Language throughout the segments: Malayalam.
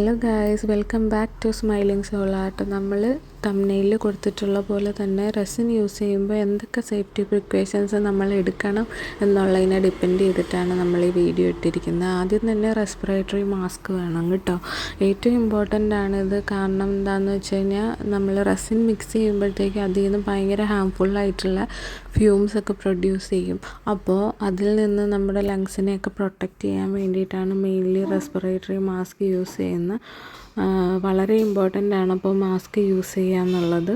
Hello guys, welcome back to smiling soul art. നമ്മൾ തംബ്നെയിലിൽ കൊടുത്തിട്ടുള്ള പോലെ തന്നെ റെസിൻ യൂസ് ചെയ്യുമ്പോൾ എന്തൊക്കെ സേഫ്റ്റി പ്രിക്കോഷൻസ് നമ്മൾ എടുക്കണം എന്നുള്ളതിനെ ഡിപ്പെൻഡ് ചെയ്തിട്ടാണ് നമ്മൾ ഈ വീഡിയോ ഇട്ടിരിക്കുന്നത്. ആദ്യം തന്നെ റെസ്പിറേറ്ററി മാസ്ക് വേണം കേട്ടോ. ഏറ്റവും ഇമ്പോർട്ടൻ്റ് ആണിത്. കാരണം എന്താണെന്ന് വെച്ച് കഴിഞ്ഞാൽ നമ്മൾ റെസിൻ മിക്സ് ചെയ്യുമ്പോഴത്തേക്ക് അതിൽ നിന്ന് ഭയങ്കര ഹാംഫുള്ളായിട്ടുള്ള ഫ്യൂംസ് ഒക്കെ പ്രൊഡ്യൂസ് ചെയ്യും. അപ്പോൾ അതിൽ നിന്ന് നമ്മുടെ ലങ്സിനെയൊക്കെ പ്രൊട്ടക്റ്റ് ചെയ്യാൻ വേണ്ടിയിട്ടാണ് മെയിൻലി റെസ്പിറേറ്ററി മാസ്ക് യൂസ് ചെയ്യുന്നത്. വളരെ ഇമ്പോർട്ടൻ്റ് ആണ് അപ്പോൾ മാസ്ക് യൂസ് ചെയ്യുക എന്നുള്ളത്.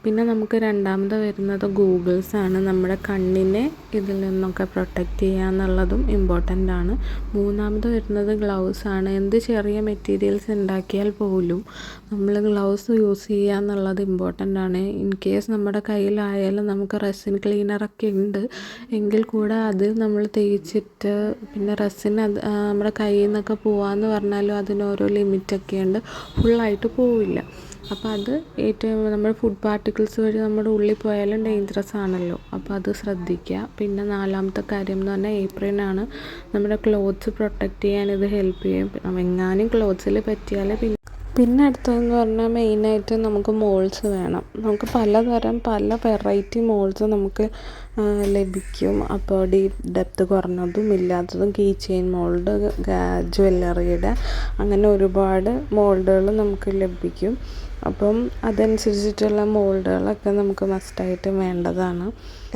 പിന്നെ നമുക്ക് രണ്ടാമത് വരുന്നത് ഗൂഗിൾസാണ്. നമ്മുടെ കണ്ണിനെ ഇതിൽ നിന്നൊക്കെ പ്രൊട്ടക്റ്റ് ചെയ്യുക എന്നുള്ളതും ഇമ്പോർട്ടൻ്റ് ആണ്. മൂന്നാമത് വരുന്നത് ഗ്ലൗസാണ്. എന്ത് ചെറിയ മെറ്റീരിയൽസ് ഉണ്ടാക്കിയാൽ പോലും നമ്മൾ ഗ്ലൗസ് യൂസ് ചെയ്യുക എന്നുള്ളത് ഇമ്പോർട്ടൻ്റ് ആണ്. ഇൻ കേസ് നമ്മുടെ കയ്യിലായാലും നമുക്ക് റെസിൻ ക്ലീനറൊക്കെ ഉണ്ട് എങ്കിൽ കൂടെ അത് നമ്മൾ തേച്ചിട്ട് പിന്നെ റെസിൻ നമ്മുടെ കയ്യിൽ നിന്നൊക്കെ പോകാമെന്ന് പറഞ്ഞാലും അതിനോരോ ലിമിറ്റൊക്കെ ഉണ്ട്, ഫുള്ളായിട്ട് പോവില്ല. അപ്പോൾ അത് ഏറ്റവും നമ്മൾ ഫുഡ് പാർട്ടിക്കിൾസ് വഴി നമ്മുടെ ഉള്ളിൽ പോയാലും ഡേഞ്ചറസ് ആണല്ലോ, അപ്പോൾ അത് ശ്രദ്ധിക്കുക. പിന്നെ നാലാമത്തെ കാര്യം എന്ന് പറഞ്ഞാൽ ഏപ്രിനാണ്. നമ്മുടെ ക്ലോത്ത്സ് പ്രൊട്ടക്റ്റ് ചെയ്യാൻ ഇത് ഹെൽപ്പ് ചെയ്യും. എങ്ങാനും ക്ലോത്ത്സിൽ പറ്റിയാൽ പിന്നെ അടുത്തതെന്ന് പറഞ്ഞാൽ മെയിനായിട്ട് നമുക്ക് മോൾഡ്സ് വേണം. നമുക്ക് പല വെറൈറ്റി മോൾഡ്സ് നമുക്ക് ലഭിക്കും. അപ്പോൾ ഡീപ്പ് ഡെപ്ത് കുറഞ്ഞതും ഇല്ലാത്തതും, കീ ചെയിൻ മോൾഡ്, ജ്വല്ലറിയുടെ, അങ്ങനെ ഒരുപാട് മോൾഡുകൾ നമുക്ക് ലഭിക്കും. അപ്പം അതനുസരിച്ചിട്ടുള്ള മോൾഡുകളൊക്കെ നമുക്ക് മസ്റ്റായിട്ട് വേണ്ടതാണ്.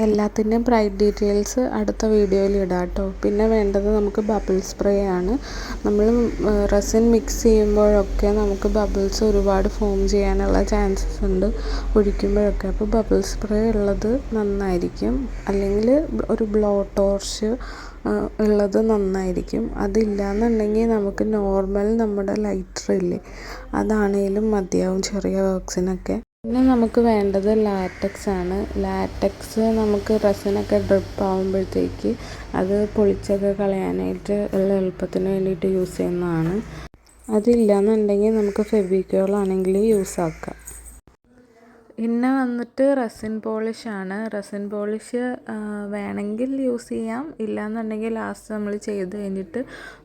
എല്ലാത്തിൻ്റെയും പ്രൈസ് ഡീറ്റെയിൽസ് അടുത്ത വീഡിയോയിൽ ഇടാം കേട്ടോ. പിന്നെ വേണ്ടത് നമുക്ക് ബബിൾ സ്പ്രേ ആണ്. നമ്മൾ റെസിൻ മിക്സ് ചെയ്യുമ്പോഴൊക്കെ നമുക്ക് ബബിൾസ് ഒരുപാട് ഫോം ചെയ്യാനുള്ള ചാൻസസ് ഉണ്ട് ഒഴിക്കുമ്പോഴൊക്കെ. അപ്പോൾ ബബിൾ സ്പ്രേ ഉള്ളത് നന്നായിരിക്കും, അല്ലെങ്കിൽ ഒരു ബ്ലോ ടോർച്ച് ഉള്ളത് നന്നായിരിക്കും. അതില്ലാന്നുണ്ടെങ്കിൽ നമുക്ക് നോർമൽ നമ്മുടെ ലൈറ്റർ ഇല്ലേ, അതാണേലും മതിയാവും ചെറിയ വർക്ക്സിനൊക്കെ. പിന്നെ നമുക്ക് വേണ്ടത് ലാറ്റക്സ് ആണ്. ലാറ്റക്സ് നമുക്ക് റെസിനൊക്കെ ഡ്രിപ്പ് ആകുമ്പോഴത്തേക്ക് അത് പൊളിച്ചൊക്കെ കളയാനായിട്ട് ഉള്ള എളുപ്പത്തിന് വേണ്ടിയിട്ട് യൂസ് ചെയ്യുന്നതാണ്. അതില്ലാന്നുണ്ടെങ്കിൽ നമുക്ക് ഫെവിക്കോൾ ആണെങ്കിൽ യൂസ് ആക്കാം. പിന്നെ വന്നിട്ട് റെസിൻ പോളിഷാണ്. റെസിൻ പോളിഷ് വേണമെങ്കിൽ യൂസ് ചെയ്യാം, ഇല്ലയെന്നുണ്ടെങ്കിൽ ലാസ്റ്റ് നമ്മൾ ചെയ്ത് കഴിഞ്ഞിട്ട്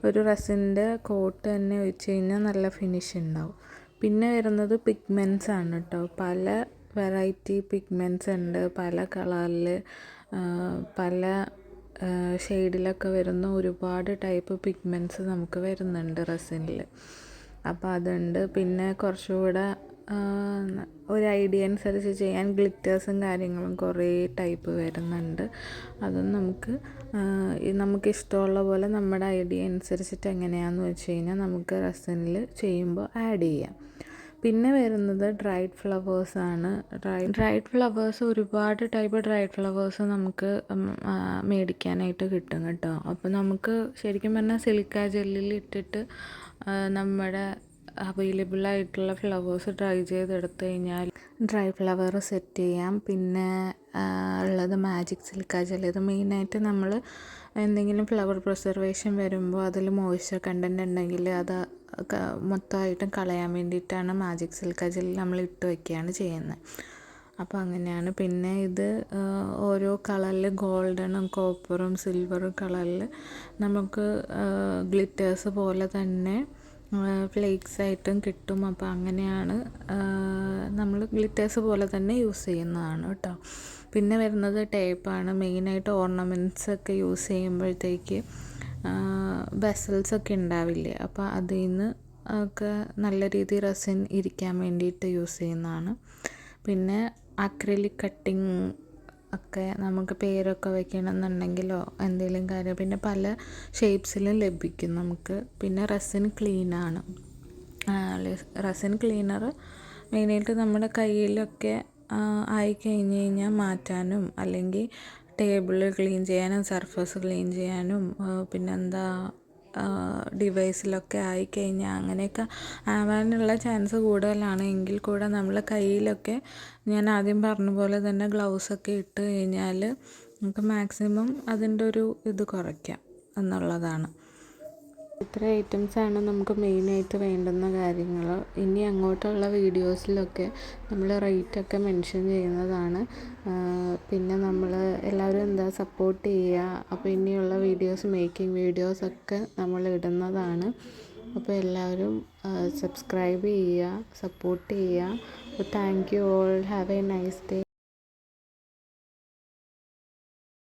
ഒരു റെസിൻ്റെ കോട്ട് തന്നെ ഒഴിച്ച് കഴിഞ്ഞാൽ നല്ല ഫിനിഷ് ഉണ്ടാവും. പിന്നെ വരുന്നത് പിഗ്മെൻറ്റ്സ് ആണ് കേട്ടോ. പല വെറൈറ്റി പിഗ്മെൻറ്റ്സ് ഉണ്ട്, പല കളറിൽ പല ഷെയ്ഡിലൊക്കെ വരുന്ന ഒരുപാട് ടൈപ്പ് പിഗ്മെൻറ്റ്സ് നമുക്ക് വരുന്നുണ്ട് റെസിനിൽ. അപ്പോൾ അതുണ്ട്. പിന്നെ കുറച്ചുകൂടെ ഒരു ഐഡിയ അനുസരിച്ച് ചെയ്യാൻ ഗ്ലിറ്റേഴ്സും കാര്യങ്ങളും കുറേ ടൈപ്പ് വരുന്നുണ്ട്. അതും നമുക്ക് ഇഷ്ടമുള്ള പോലെ നമ്മുടെ ഐഡിയ അനുസരിച്ചിട്ട് എങ്ങനെയാണെന്ന് വെച്ച് കഴിഞ്ഞാൽ നമുക്ക് റെസിനിൽ ചെയ്യുമ്പോൾ ആഡ് ചെയ്യാം. പിന്നെ വരുന്നത് ഡ്രൈഡ് ഫ്ലവേഴ്സാണ്. ഡ്രൈഡ് ഫ്ലവേഴ്സ് ഒരുപാട് ടൈപ്പ് ഡ്രൈഡ് ഫ്ലവേഴ്സ് നമുക്ക് മേടിക്കാനായിട്ട് കിട്ടും കേട്ടോ. അപ്പോൾ നമുക്ക് ശരിക്കും പറഞ്ഞാൽ സിലിക്ക ജെല്ലിൽ ഇട്ടിട്ട് നമ്മുടെ അവൈലബിൾ ആയിട്ടുള്ള ഫ്ലവേഴ്സ് ഡ്രൈ ചെയ്തെടുത്ത് കഴിഞ്ഞാൽ ഡ്രൈ ഫ്ലവർ സെറ്റ് ചെയ്യാം. പിന്നെ ഉള്ളത് മാജിക് സിലിക്ക ജെൽ. ഇത് മെയിനായിട്ട് നമ്മൾ എന്തെങ്കിലും ഫ്ലവർ പ്രിസർവേഷൻ വരുമ്പോൾ അതിൽ മോയ്സ്ചർ കണ്ടൻറ്റ് ഉണ്ടെങ്കിൽ അത് മൊത്തമായിട്ടും കളയാൻ വേണ്ടിയിട്ടാണ് മാജിക് സിലിക്ക ജെൽ നമ്മൾ ഇട്ട് വയ്ക്കുകയാണ് ചെയ്യുന്നത്. അപ്പോൾ അങ്ങനെയാണ്. പിന്നെ ഇത് ഓരോ കളറിൽ ഗോൾഡനും കോപ്പറും സിൽവറും കളറിൽ നമുക്ക് ഗ്ലിറ്റേഴ്സ് പോലെ തന്നെ ഫ്ലേക്സ് ആയിട്ടും കിട്ടും. അപ്പോൾ അങ്ങനെയാണ് നമ്മൾ ഗ്ലിറ്റേഴ്സ് പോലെ തന്നെ യൂസ് ചെയ്യുന്നതാണ് കേട്ടോ. പിന്നെ വരുന്നത് ടേപ്പാണ്. മെയിനായിട്ട് ഓർണമെൻറ്റ്സ് ഒക്കെ യൂസ് ചെയ്യുമ്പോഴത്തേക്ക് വെസൽസൊക്കെ ഉണ്ടാവില്ലേ, അപ്പോൾ അതിൽ നിന്ന് ഒക്കെ നല്ല രീതിയിൽ റെസിൻ ഇരിക്കാൻ വേണ്ടിയിട്ട് യൂസ് ചെയ്യുന്നതാണ്. പിന്നെ അക്രിലിക് കട്ടിങ് ഒക്കെ നമുക്ക് പേരൊക്കെ വയ്ക്കണമെന്നുണ്ടെങ്കിലോ എന്തെങ്കിലും കാര്യം, പിന്നെ പല ഷേപ്സിലും ലഭിക്കും നമുക്ക്. പിന്നെ റെസിൻ ക്ലീനാണ്. റെസിൻ ക്ലീനർ മെയിനായിട്ട് നമ്മുടെ കയ്യിലൊക്കെ ആയിക്കഴിഞ്ഞ് കഴിഞ്ഞാൽ മാറ്റാനും, അല്ലെങ്കിൽ ടേബിൾ ക്ലീൻ ചെയ്യാനും, സർഫസ് ക്ലീൻ ചെയ്യാനും, പിന്നെന്താ ഡിവൈസിലൊക്കെ ആയിക്കഴിഞ്ഞാൽ അങ്ങനെയൊക്കെ ആവാനുള്ള ചാൻസ് കൂടുതലാണ്. എങ്കിൽ കൂടെ നമ്മൾ കയ്യിലൊക്കെ ഞാൻ ആദ്യം പറഞ്ഞ പോലെ തന്നെ ഗ്ലൗസൊക്കെ ഇട്ട് കഴിഞ്ഞാൽ നമുക്ക് മാക്സിമം അതിൻ്റെ ഒരു ഇത് കുറയ്ക്കാം എന്നുള്ളതാണ്. ഇത്ര ഐറ്റംസാണ് നമുക്ക് മെയിനായിട്ട് വേണ്ടുന്ന കാര്യങ്ങൾ. ഇനി അങ്ങോട്ടുള്ള വീഡിയോസിലൊക്കെ നമ്മൾ റേറ്റൊക്കെ മെൻഷൻ ചെയ്യുന്നതാണ്. പിന്നെ നമ്മൾ എല്ലാവരും സപ്പോർട്ട് ചെയ്യുക. അപ്പോൾ ഇനിയുള്ള വീഡിയോസ്, മേക്കിംഗ് വീഡിയോസൊക്കെ നമ്മൾ ഇടുന്നതാണ്. അപ്പോൾ എല്ലാവരും സബ്സ്ക്രൈബ് ചെയ്യുക, സപ്പോർട്ട് ചെയ്യുക. അപ്പോൾ thank you all, have A nice day.